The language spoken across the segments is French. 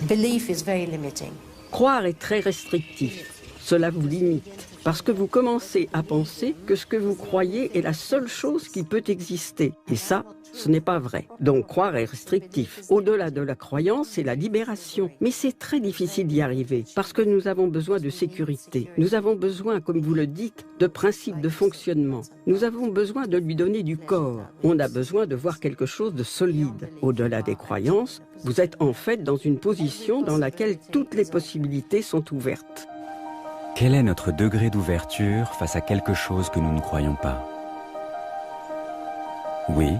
Belief is very limiting. Croire est très restrictif. Cela vous limite, parce que vous commencez à penser que ce que vous croyez est la seule chose qui peut exister. Et ça, ce n'est pas vrai. Donc croire est restrictif. Au-delà de la croyance, c'est la libération. Mais c'est très difficile d'y arriver, parce que nous avons besoin de sécurité. Nous avons besoin, comme vous le dites, de principes de fonctionnement. Nous avons besoin de lui donner du corps. On a besoin de voir quelque chose de solide. Au-delà des croyances, vous êtes en fait dans une position dans laquelle toutes les possibilités sont ouvertes. Quel est notre degré d'ouverture face à quelque chose que nous ne croyons pas? Oui,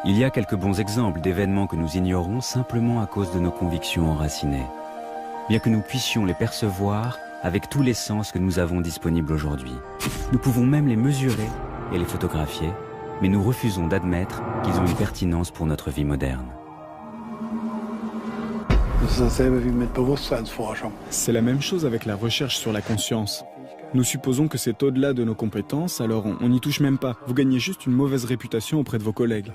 il y a quelques bons exemples d'événements que nous ignorons simplement à cause de nos convictions enracinées, bien que nous puissions les percevoir avec tous les sens que nous avons disponibles aujourd'hui. Nous pouvons même les mesurer et les photographier, mais nous refusons d'admettre qu'ils ont une pertinence pour notre vie moderne. C'est la même chose avec la recherche sur la conscience. Nous supposons que c'est au-delà de nos compétences, alors on n'y touche même pas. Vous gagnez juste une mauvaise réputation auprès de vos collègues.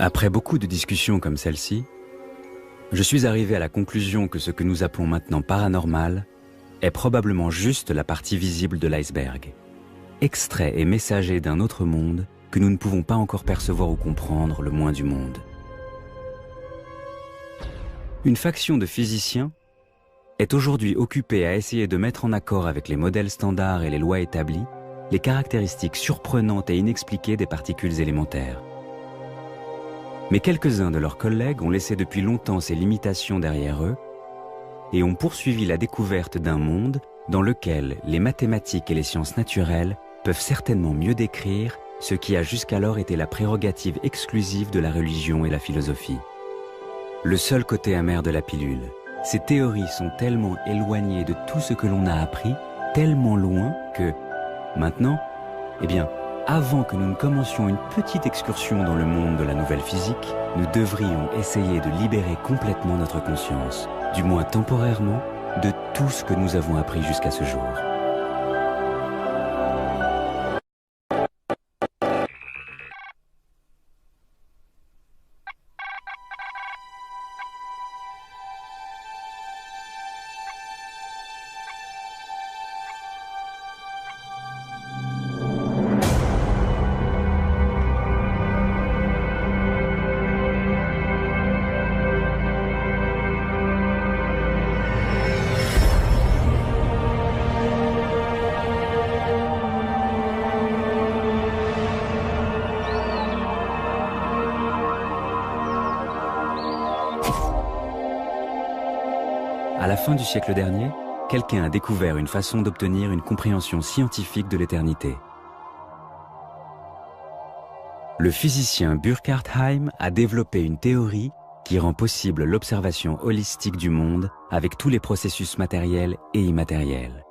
Après beaucoup de discussions comme celle-ci, je suis arrivé à la conclusion que ce que nous appelons maintenant paranormal est probablement juste la partie visible de l'iceberg, extrait et messager d'un autre monde que nous ne pouvons pas encore percevoir ou comprendre le moins du monde. Une faction de physiciens est aujourd'hui occupée à essayer de mettre en accord avec les modèles standards et les lois établies les caractéristiques surprenantes et inexpliquées des particules élémentaires. Mais quelques-uns de leurs collègues ont laissé depuis longtemps ces limitations derrière eux et ont poursuivi la découverte d'un monde dans lequel les mathématiques et les sciences naturelles peuvent certainement mieux décrire ce qui a jusqu'alors été la prérogative exclusive de la religion et la philosophie. Le seul côté amer de la pilule, ces théories sont tellement éloignées de tout ce que l'on a appris, tellement loin que, maintenant, eh bien, avant que nous ne commencions une petite excursion dans le monde de la nouvelle physique, nous devrions essayer de libérer complètement notre conscience, du moins temporairement, de tout ce que nous avons appris jusqu'à ce jour. À la fin du siècle dernier, quelqu'un a découvert une façon d'obtenir une compréhension scientifique de l'éternité. Le physicien Burkhard Heim a développé une théorie qui rend possible l'observation holistique du monde avec tous les processus matériels et immatériels.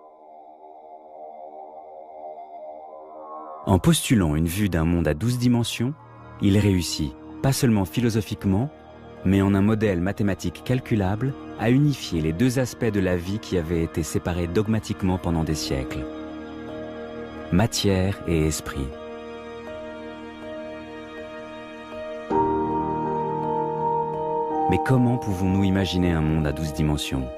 En postulant une vue d'un monde à 12 dimensions, il réussit, pas seulement philosophiquement, mais en un modèle mathématique calculable, à unifier les deux aspects de la vie qui avaient été séparés dogmatiquement pendant des siècles. Matière et esprit. Mais comment pouvons-nous imaginer un monde à 12 dimensions?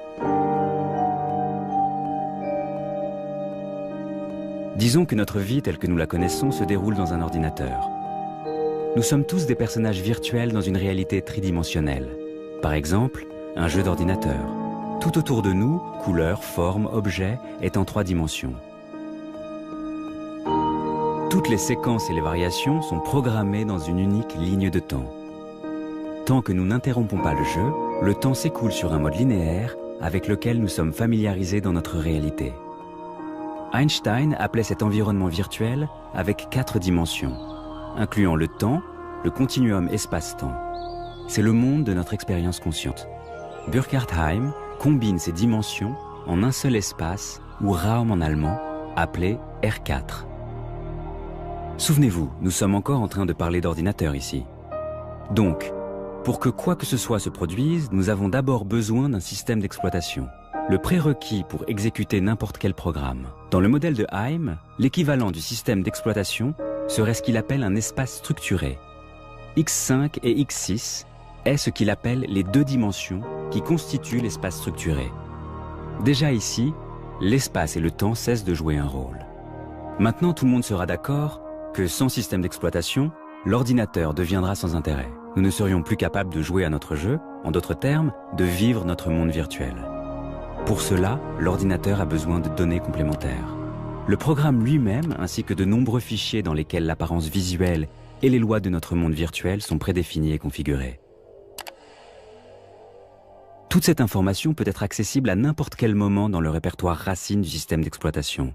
Disons que notre vie telle que nous la connaissons se déroule dans un ordinateur. Nous sommes tous des personnages virtuels dans une réalité tridimensionnelle. Par exemple, un jeu d'ordinateur. Tout autour de nous, couleurs, formes, objets, est en 3 dimensions. Toutes les séquences et les variations sont programmées dans une unique ligne de temps. Tant que nous n'interrompons pas le jeu, le temps s'écoule sur un mode linéaire avec lequel nous sommes familiarisés dans notre réalité. Einstein appelait cet environnement virtuel avec 4 dimensions. incluant le temps, le continuum espace-temps. C'est le monde de notre expérience consciente. Burkhard Heim combine ces dimensions en un seul espace, ou Raum en allemand, appelé R4. Souvenez-vous, nous sommes encore en train de parler d'ordinateur ici. Donc, pour que quoi que ce soit se produise, nous avons d'abord besoin d'un système d'exploitation. Le prérequis pour exécuter n'importe quel programme. Dans le modèle de Heim, l'équivalent du système d'exploitation serait ce qu'il appelle un espace structuré. X5 et X6 est ce qu'il appelle les deux dimensions qui constituent l'espace structuré. Déjà ici, l'espace et le temps cessent de jouer un rôle. Maintenant, tout le monde sera d'accord que sans système d'exploitation, l'ordinateur deviendra sans intérêt. Nous ne serions plus capables de jouer à notre jeu, en d'autres termes, de vivre notre monde virtuel. Pour cela, l'ordinateur a besoin de données complémentaires. Le programme lui-même, ainsi que de nombreux fichiers dans lesquels l'apparence visuelle et les lois de notre monde virtuel sont prédéfinies et configurées. Toute cette information peut être accessible à n'importe quel moment dans le répertoire racine du système d'exploitation.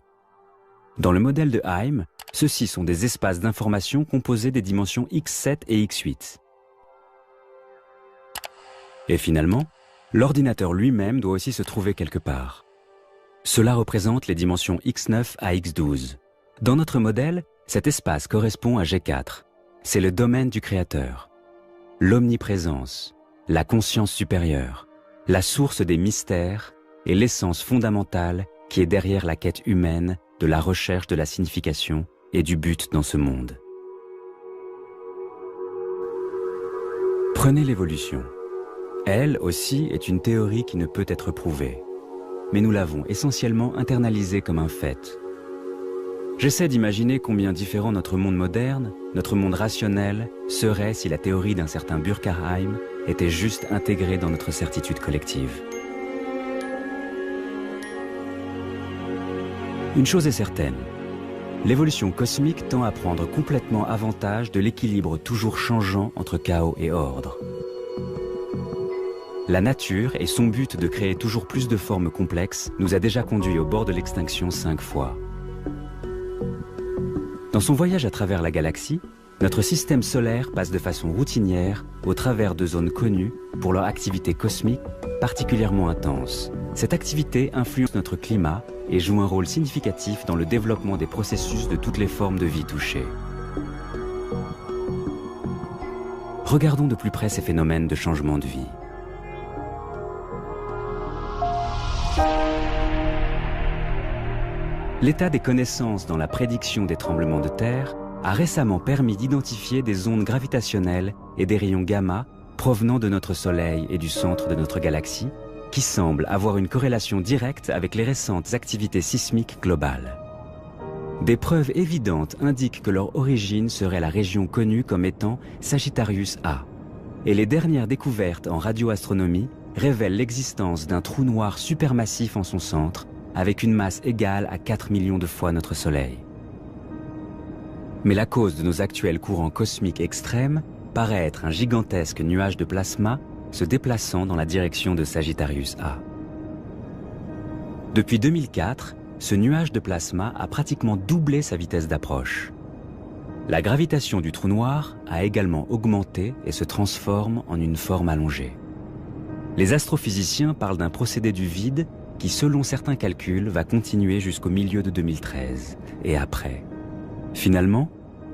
Dans le modèle de Heim, ceux-ci sont des espaces d'information composés des dimensions X7 et X8. Et finalement, l'ordinateur lui-même doit aussi se trouver quelque part. Cela représente les dimensions X9 à X12. Dans notre modèle, cet espace correspond à G4. C'est le domaine du créateur. L'omniprésence, la conscience supérieure, la source des mystères et l'essence fondamentale qui est derrière la quête humaine de la recherche de la signification et du but dans ce monde. Prenez l'évolution. Elle aussi est une théorie qui ne peut être prouvée. Mais nous l'avons essentiellement internalisée comme un fait. J'essaie d'imaginer combien différent notre monde moderne, notre monde rationnel, serait si la théorie d'un certain Durkheim était juste intégrée dans notre certitude collective. Une chose est certaine, l'évolution cosmique tend à prendre complètement avantage de l'équilibre toujours changeant entre chaos et ordre. La nature et son but de créer toujours plus de formes complexes nous a déjà conduits au bord de l'extinction 5 fois. Dans son voyage à travers la galaxie, notre système solaire passe de façon routinière au travers de zones connues pour leur activité cosmique particulièrement intense. Cette activité influence notre climat et joue un rôle significatif dans le développement des processus de toutes les formes de vie touchées. Regardons de plus près ces phénomènes de changement de vie. L'état des connaissances dans la prédiction des tremblements de terre a récemment permis d'identifier des ondes gravitationnelles et des rayons gamma provenant de notre Soleil et du centre de notre galaxie, qui semblent avoir une corrélation directe avec les récentes activités sismiques globales. Des preuves évidentes indiquent que leur origine serait la région connue comme étant Sagittarius A, et les dernières découvertes en radioastronomie révèlent l'existence d'un trou noir supermassif en son centre, avec une masse égale à 4 millions de fois notre Soleil. Mais la cause de nos actuels courants cosmiques extrêmes paraît être un gigantesque nuage de plasma se déplaçant dans la direction de Sagittarius A. Depuis 2004, ce nuage de plasma a pratiquement doublé sa vitesse d'approche. La gravitation du trou noir a également augmenté et se transforme en une forme allongée. Les astrophysiciens parlent d'un procédé du vide qui, selon certains calculs, va continuer jusqu'au milieu de 2013 et après. Finalement,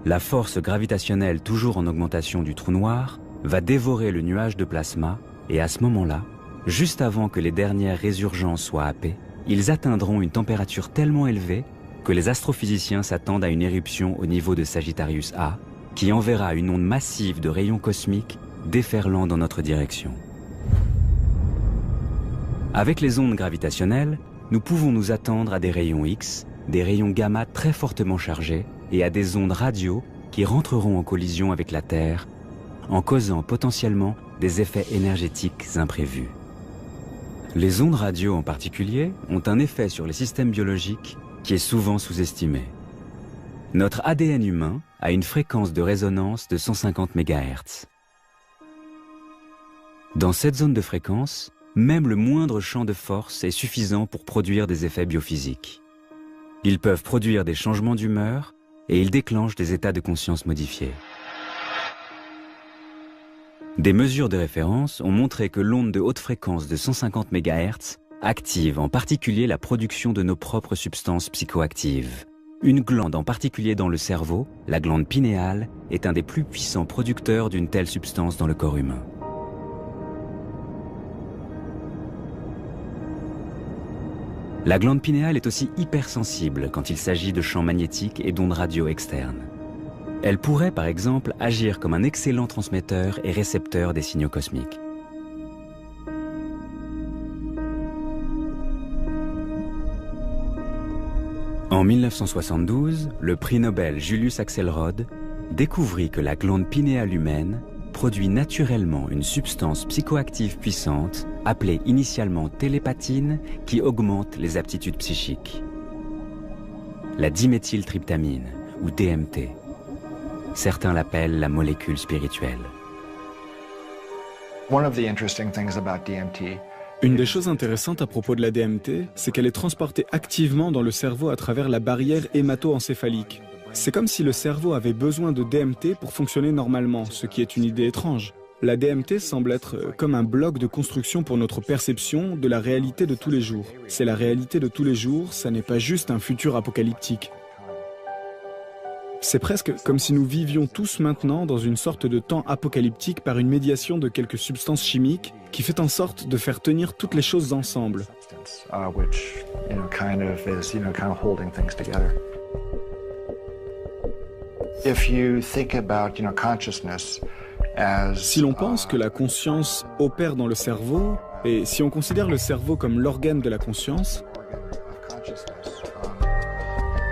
la force gravitationnelle toujours en augmentation du trou noir va dévorer le nuage de plasma et à ce moment-là, juste avant que les dernières résurgences soient happées, ils atteindront une température tellement élevée que les astrophysiciens s'attendent à une éruption au niveau de Sagittarius A qui enverra une onde massive de rayons cosmiques déferlant dans notre direction. Avec les ondes gravitationnelles, nous pouvons nous attendre à des rayons X, des rayons gamma très fortement chargés et à des ondes radio qui rentreront en collision avec la Terre, en causant potentiellement des effets énergétiques imprévus. Les ondes radio en particulier ont un effet sur les systèmes biologiques qui est souvent sous-estimé. Notre ADN humain a une fréquence de résonance de 150 MHz. Dans cette zone de fréquence, même le moindre champ de force est suffisant pour produire des effets biophysiques. Ils peuvent produire des changements d'humeur, et il déclenche des états de conscience modifiés. Des mesures de référence ont montré que l'onde de haute fréquence de 150 MHz active en particulier la production de nos propres substances psychoactives. Une glande en particulier dans le cerveau, la glande pinéale, est un des plus puissants producteurs d'une telle substance dans le corps humain. La glande pinéale est aussi hypersensible quand il s'agit de champs magnétiques et d'ondes radio externes. Elle pourrait par exemple agir comme un excellent transmetteur et récepteur des signaux cosmiques. En 1972, le prix Nobel Julius Axelrod découvrit que la glande pinéale humaine produit naturellement une substance psychoactive puissante appelée initialement télépathine qui augmente les aptitudes psychiques. La diméthyltryptamine, ou DMT. Certains l'appellent la molécule spirituelle. Une des choses intéressantes à propos de la DMT, c'est qu'elle est transportée activement dans le cerveau à travers la barrière hémato-encéphalique. C'est comme si le cerveau avait besoin de DMT pour fonctionner normalement, ce qui est une idée étrange. La DMT semble être comme un bloc de construction pour notre perception de la réalité de tous les jours. C'est la réalité de tous les jours, ça n'est pas juste un futur apocalyptique. C'est presque comme si nous vivions tous maintenant dans une sorte de temps apocalyptique par une médiation de quelques substances chimiques qui fait en sorte de faire tenir toutes les choses ensemble. Si l'on pense que la conscience opère dans le cerveau, et si on considère le cerveau comme l'organe de la conscience,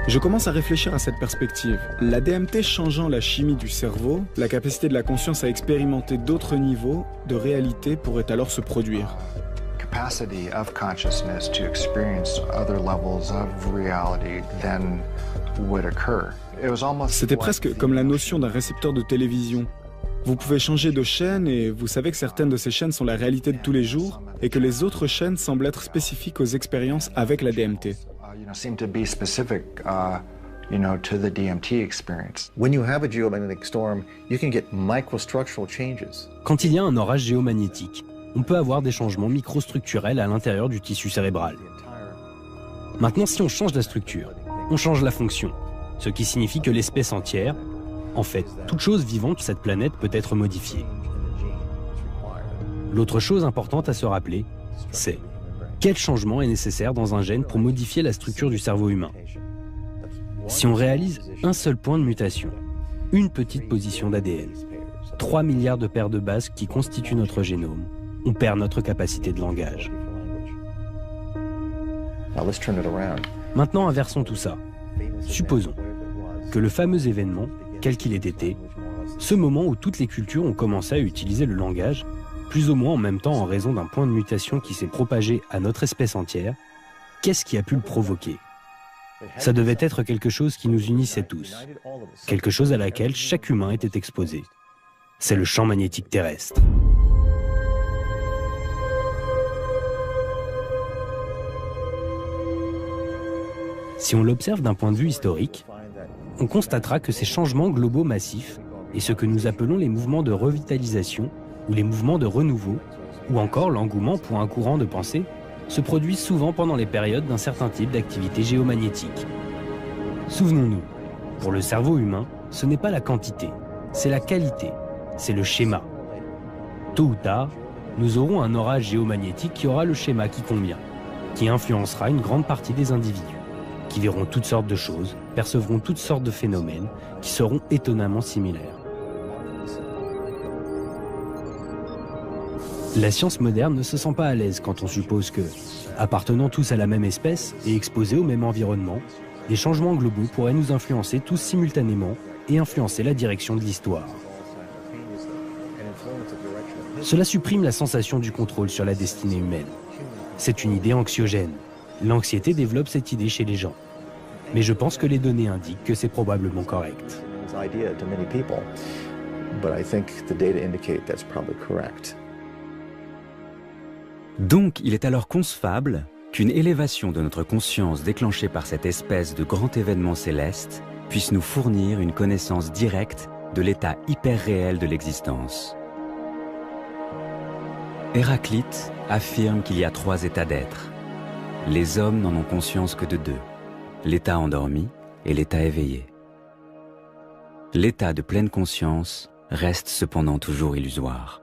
je commence à réfléchir à cette perspective. La DMT changeant la chimie du cerveau, la capacité de la conscience à expérimenter d'autres niveaux de réalité pourrait alors se produire. C'était presque comme la notion d'un récepteur de télévision. Vous pouvez changer de chaîne et vous savez que certaines de ces chaînes sont la réalité de tous les jours et que les autres chaînes semblent être spécifiques aux expériences avec la DMT. Quand il y a un orage géomagnétique, on peut avoir des changements microstructurels à l'intérieur du tissu cérébral. Maintenant, si on change la structure, on change la fonction, ce qui signifie que l'espèce entière, en fait, toute chose vivante sur cette planète peut être modifiée. L'autre chose importante à se rappeler, c'est quel changement est nécessaire dans un gène pour modifier la structure du cerveau humain. Si on réalise un seul point de mutation, une petite position d'ADN, 3 milliards de paires de bases qui constituent notre génome, on perd notre capacité de langage. Maintenant, inversons tout ça. Supposons que le fameux événement, quel qu'il ait été, ce moment où toutes les cultures ont commencé à utiliser le langage, plus ou moins en même temps en raison d'un point de mutation qui s'est propagé à notre espèce entière, qu'est-ce qui a pu le provoquer? Ça devait être quelque chose qui nous unissait tous, quelque chose à laquelle chaque humain était exposé. C'est le champ magnétique terrestre. Si on l'observe d'un point de vue historique, on constatera que ces changements globaux massifs et ce que nous appelons les mouvements de revitalisation ou les mouvements de renouveau, ou encore l'engouement pour un courant de pensée, se produisent souvent pendant les périodes d'un certain type d'activité géomagnétique. Souvenons-nous, pour le cerveau humain, ce n'est pas la quantité, c'est la qualité, c'est le schéma. Tôt ou tard, nous aurons un orage géomagnétique qui aura le schéma qui convient, qui influencera une grande partie des individus, qui verront toutes sortes de choses, percevront toutes sortes de phénomènes, qui seront étonnamment similaires. La science moderne ne se sent pas à l'aise quand on suppose que, appartenant tous à la même espèce et exposés au même environnement, les changements globaux pourraient nous influencer tous simultanément et influencer la direction de l'histoire. Cela supprime la sensation du contrôle sur la destinée humaine. C'est une idée anxiogène. L'anxiété développe cette idée chez les gens. Mais je pense que les données indiquent que c'est probablement correct. Donc, il est alors concevable qu'une élévation de notre conscience déclenchée par cette espèce de grand événement céleste puisse nous fournir une connaissance directe de l'état hyper réel de l'existence. Héraclite affirme qu'il y a 3 états d'être. Les hommes n'en ont conscience que de 2, l'état endormi et l'état éveillé. L'état de pleine conscience reste cependant toujours illusoire.